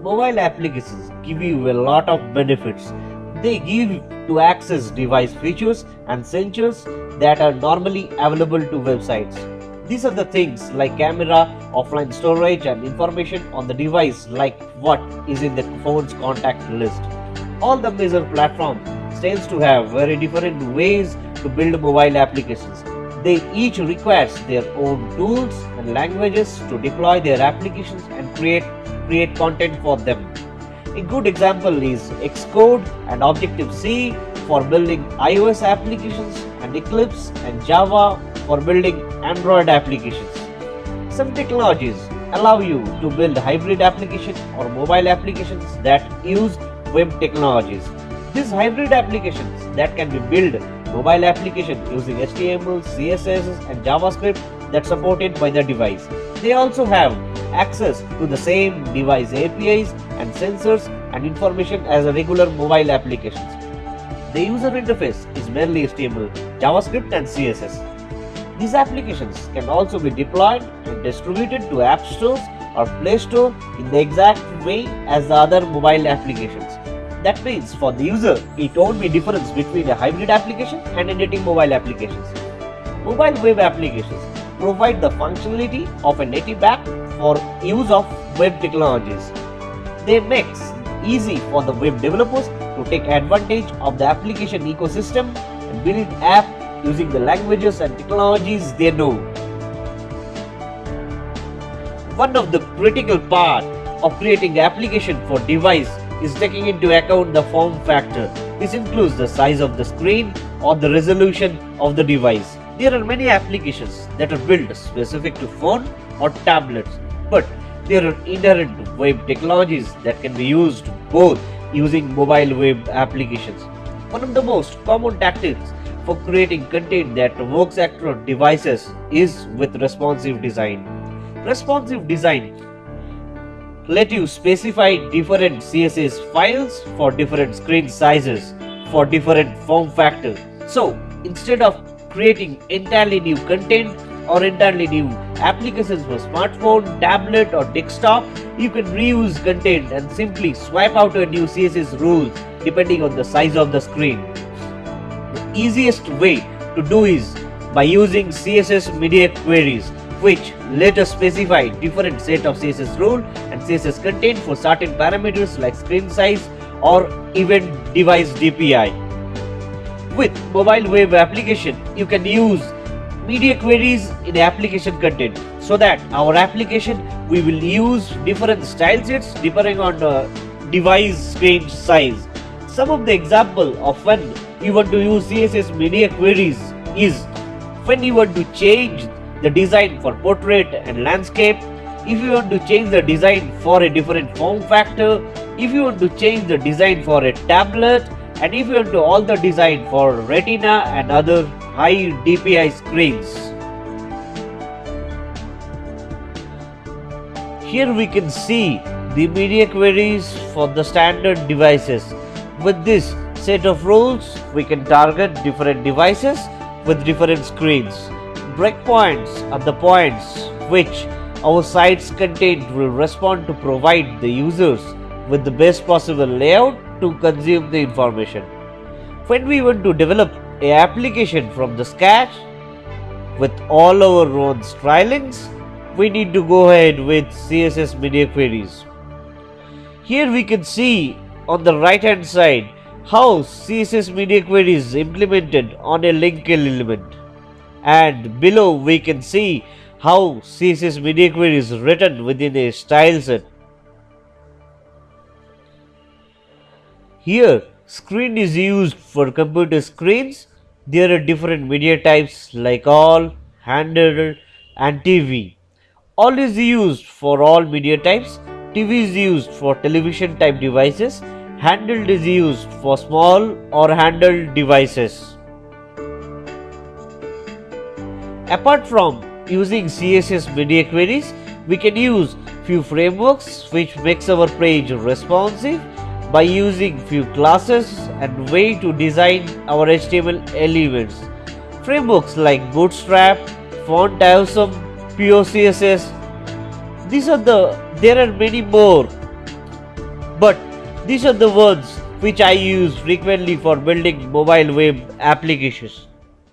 Mobile applications give you a lot of benefits. They give to access device features and sensors that are normally available to websites. These are the things like camera, offline storage, and information on the device, like what is in the phone's contact list. All the major platforms tends to have very different ways to build mobile applications. They each requires their own tools and languages to deploy their applications and create content for them. A good example is Xcode and Objective-C for building iOS applications, and Eclipse and Java for building Android applications. Some technologies allow you to build hybrid applications or mobile applications that use web technologies. These hybrid applications that can be built mobile application using HTML, CSS and JavaScript that supported by the device. They also have access to the same device APIs and sensors and information as a regular mobile applications. The user interface is mainly HTML, JavaScript and CSS. These applications can also be deployed and distributed to App Stores or Play Store in the exact way as the other mobile applications. That means for the user, it won't be difference between a hybrid application and a native mobile applications. Mobile web applications provide the functionality of a native app for use of web technologies. They make it easy for the web developers to take advantage of the application ecosystem and build app using the languages and technologies they know. One of the critical part of creating application for device is taking into account the form factor. This includes the size of the screen or the resolution of the device. There are many applications that are built specific to phone or tablets, but there are inherent web technologies that can be used both using mobile web applications. One of the most common tactics for creating content that works across devices is with responsive design. Responsive design let you specify different CSS files for different screen sizes, for different form factors. So instead of creating entirely new content or entirely new applications for smartphone, tablet or desktop, you can reuse content and simply swipe out a new CSS rule depending on the size of the screen. The easiest way to do is by using CSS media queries, which let us specify different set of CSS rule and CSS content for certain parameters like screen size or even device DPI. With mobile web application, you can use media queries in application content, so that our application we will use different style sets depending on the device screen size. Some of the example of when you want to use CSS media queries is when you want to change the design for portrait and landscape, if you want to change the design for a different form factor, if you want to change the design for a tablet, and if you want to alter the design for retina and other high DPI screens. Here we can see the media queries for the standard devices. With this set of rules, we can target different devices with different screens. Breakpoints are the points which our site's content will respond to provide the users with the best possible layout to consume the information. When we want to develop an application from the scratch with all our own stylings, we need to go ahead with CSS media queries. Here we can see on the right hand side how CSS media query is implemented on a link element, and below we can see how CSS media query is written within a style set. Here screen is used for computer screens. There are different media types like all, handheld and TV. All is used for all media types. TV is used for television type devices. Handheld is used for small or handheld devices. Apart from using CSS media queries, we can use few frameworks which makes our page responsive by using few classes and way to design our HTML elements. Frameworks like Bootstrap, Font Awesome, POCSS. There are many more But these are the words which I use frequently for building mobile web applications.